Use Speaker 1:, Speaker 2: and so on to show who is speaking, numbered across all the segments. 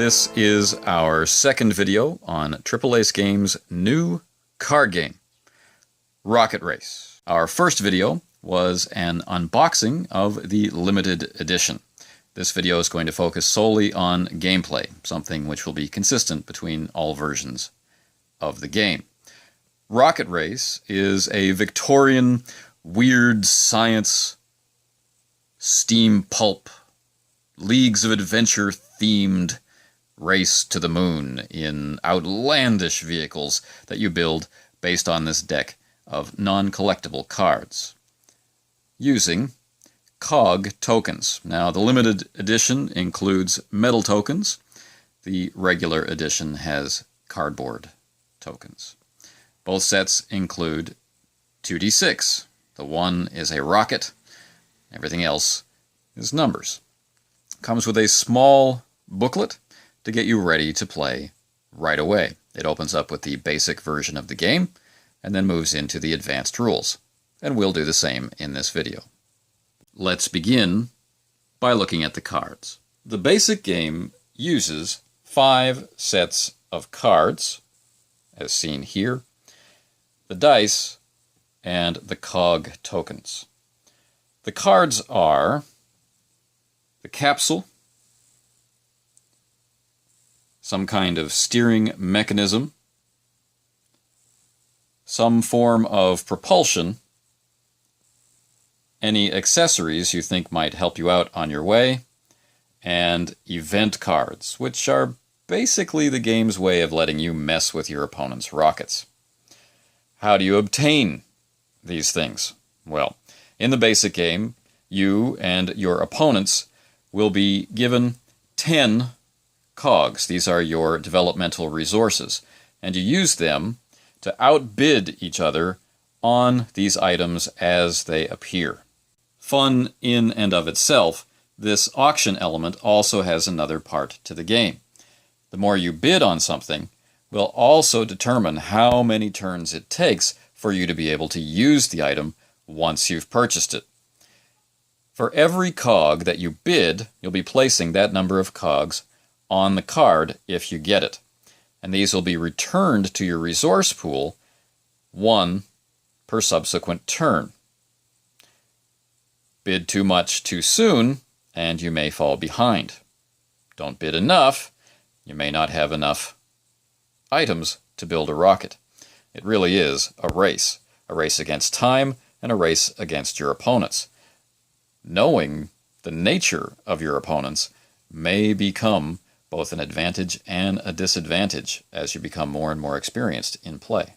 Speaker 1: This is our second video on AAA Games' new card game, Rocket Race. Our first video was an unboxing of the limited edition. This video is going to focus solely on gameplay, something which will be consistent between all versions of the game. Rocket Race is a Victorian weird science steampulp Leagues of Adventure themed race to the moon in outlandish vehicles that you build based on this deck of non-collectible cards using COG tokens. Now, the limited edition includes metal tokens. The regular edition has cardboard tokens. Both sets include 2d6. The one is a rocket. Everything else is numbers. Comes with a small booklet to get you ready to play right away. It opens up with the basic version of the game and then moves into the advanced rules. And we'll do the same in this video. Let's begin by looking at the cards. The basic game uses 5 sets of cards, as seen here, the dice, and the COG tokens. The cards are the capsule, some kind of steering mechanism, some form of propulsion, any accessories you think might help you out on your way, and event cards, which are basically the game's way of letting you mess with your opponent's rockets. How do you obtain these things? Well, in the basic game, you and your opponents will be given 10 COGs. These are your developmental resources, and you use them to outbid each other on these items as they appear. Fun in and of itself, this auction element also has another part to the game. The more you bid on something will also determine how many turns it takes for you to be able to use the item once you've purchased it. For every COG that you bid, you'll be placing that number of COGs on the card if you get it. And these will be returned to your resource pool, 1 per subsequent turn. Bid too much too soon, and you may fall behind. Don't bid enough, you may not have enough items to build a rocket. It really is a race against time and a race against your opponents. Knowing the nature of your opponents may become both an advantage and a disadvantage as you become more and more experienced in play.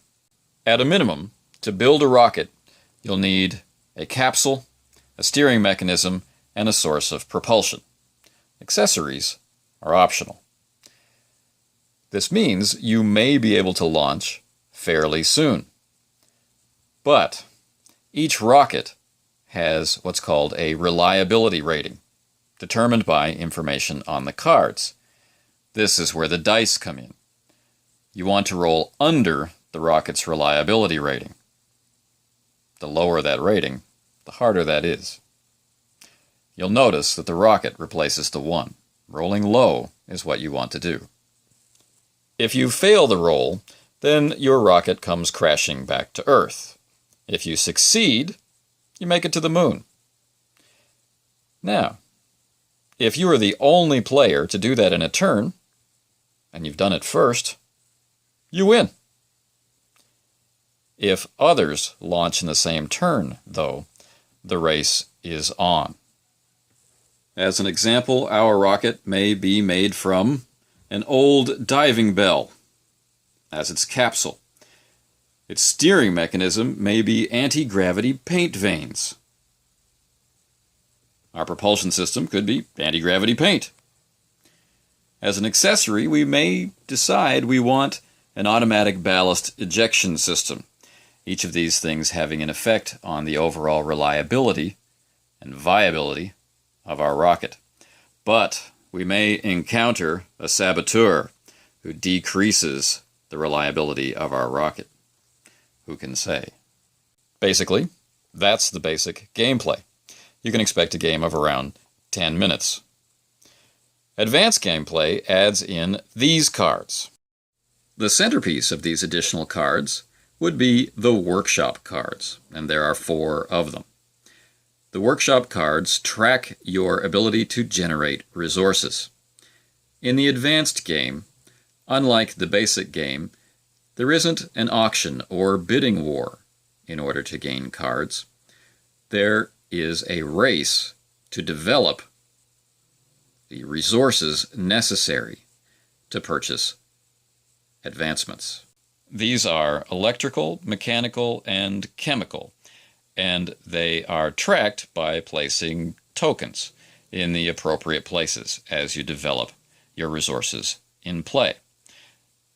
Speaker 1: At a minimum, to build a rocket, you'll need a capsule, a steering mechanism, and a source of propulsion. Accessories are optional. This means you may be able to launch fairly soon. But each rocket has what's called a reliability rating, determined by information on the cards. This is where the dice come in. You want to roll under the rocket's reliability rating. The lower that rating, the harder that is. You'll notice that the rocket replaces the 1. Rolling low is what you want to do. If you fail the roll, then your rocket comes crashing back to Earth. If you succeed, you make it to the moon. Now, if you are the only player to do that in a turn, and you've done it first, you win. If others launch in the same turn, though, the race is on. As an example, our rocket may be made from an old diving bell as its capsule. Its steering mechanism may be anti-gravity paint vanes. Our propulsion system could be anti-gravity paint. As an accessory, we may decide we want an automatic ballast ejection system, each of these things having an effect on the overall reliability and viability of our rocket. But we may encounter a saboteur who decreases the reliability of our rocket. Who can say? Basically, that's the basic gameplay. You can expect a game of around 10 minutes. Advanced gameplay adds in these cards. The centerpiece of these additional cards would be the workshop cards, and there are 4 of them. The workshop cards track your ability to generate resources. In the advanced game, unlike the basic game, there isn't an auction or bidding war in order to gain cards. There is a race to develop the resources necessary to purchase advancements. These are electrical, mechanical, and chemical, and they are tracked by placing tokens in the appropriate places as you develop your resources in play.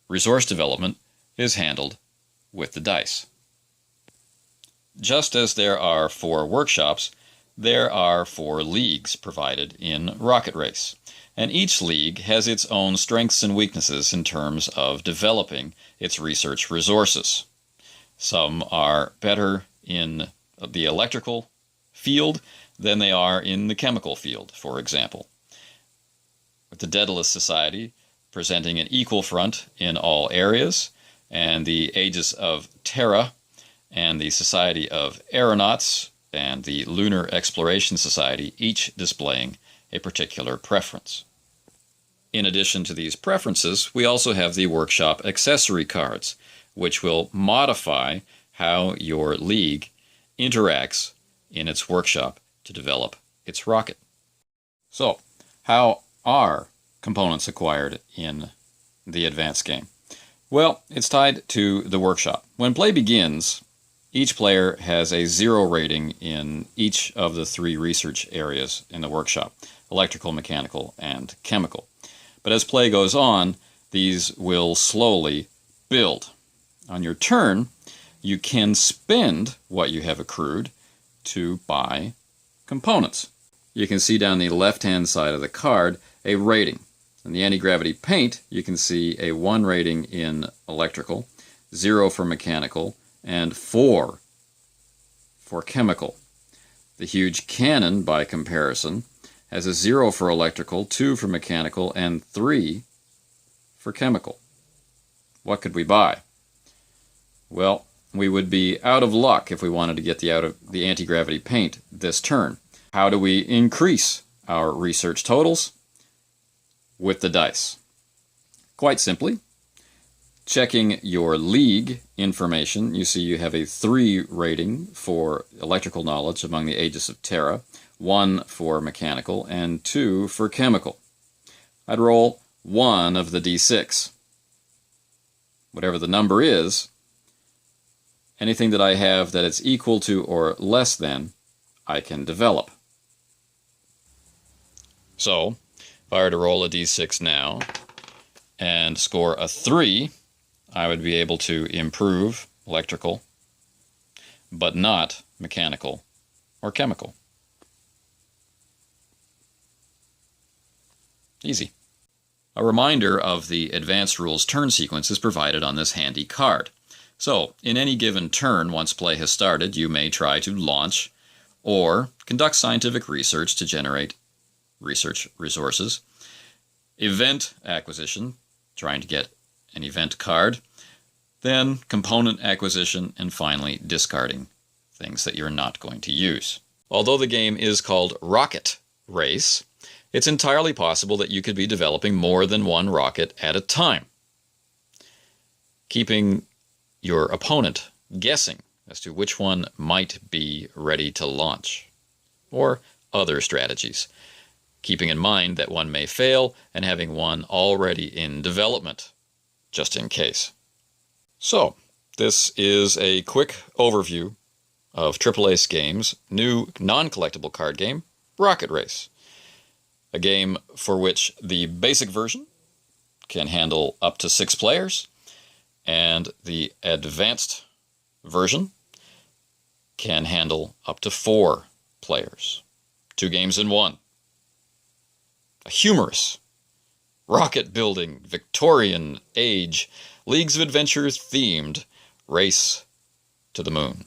Speaker 1: Resource development is handled with the dice. Just as there are 4 workshops, there are 4 leagues provided in Rocket Race, and each league has its own strengths and weaknesses in terms of developing its research resources. Some are better in the electrical field than they are in the chemical field, for example. With the Daedalus Society presenting an equal front in all areas, and the Aegis of Terra and the Society of Aeronauts and the Lunar Exploration Society each displaying a particular preference. In addition to these preferences, we also have the workshop accessory cards, which will modify how your league interacts in its workshop to develop its rocket. So, how are components acquired in the advanced game? Well, it's tied to the workshop. When play begins, each player has a 0 rating in each of the 3 research areas in the workshop: electrical, mechanical, and chemical. But as play goes on, these will slowly build. On your turn, you can spend what you have accrued to buy components. You can see down the left-hand side of the card a rating. In the anti-gravity paint, you can see a 1 rating in electrical, 0 for mechanical, and 4 for chemical. The huge cannon, by comparison, has a 0 for electrical, 2 for mechanical, and 3 for chemical. What could we buy? Well, we would be out of luck if we wanted to get the anti-gravity paint this turn. How do we increase our research totals? With the dice. Quite simply, checking your league information, you see you have a 3 rating for electrical knowledge among the Aegis of Terra, 1 for mechanical, and 2 for chemical. I'd roll 1 of the d6. Whatever the number is, anything that I have that it's equal to or less than, I can develop. So, if I were to roll a d6 now and score a 3, I would be able to improve electrical, but not mechanical or chemical. Easy. A reminder of the Advanced Rules turn sequence is provided on this handy card. So, in any given turn, once play has started, you may try to launch or conduct scientific research to generate research resources, event acquisition, trying to get an event card, then component acquisition, and finally discarding things that you're not going to use. Although the game is called Rocket Race, it's entirely possible that you could be developing more than one rocket at a time, keeping your opponent guessing as to which one might be ready to launch, or other strategies, keeping in mind that one may fail and having one already in development, just in case. So, this is a quick overview of Triple Ace Games' new non-collectible card game, Rocket Race. A game for which the basic version can handle up to 6 players, and the advanced version can handle up to 4 players. 2 games in 1. A humorous, rocket-building, Victorian age, Leagues of Adventure themed race to the moon.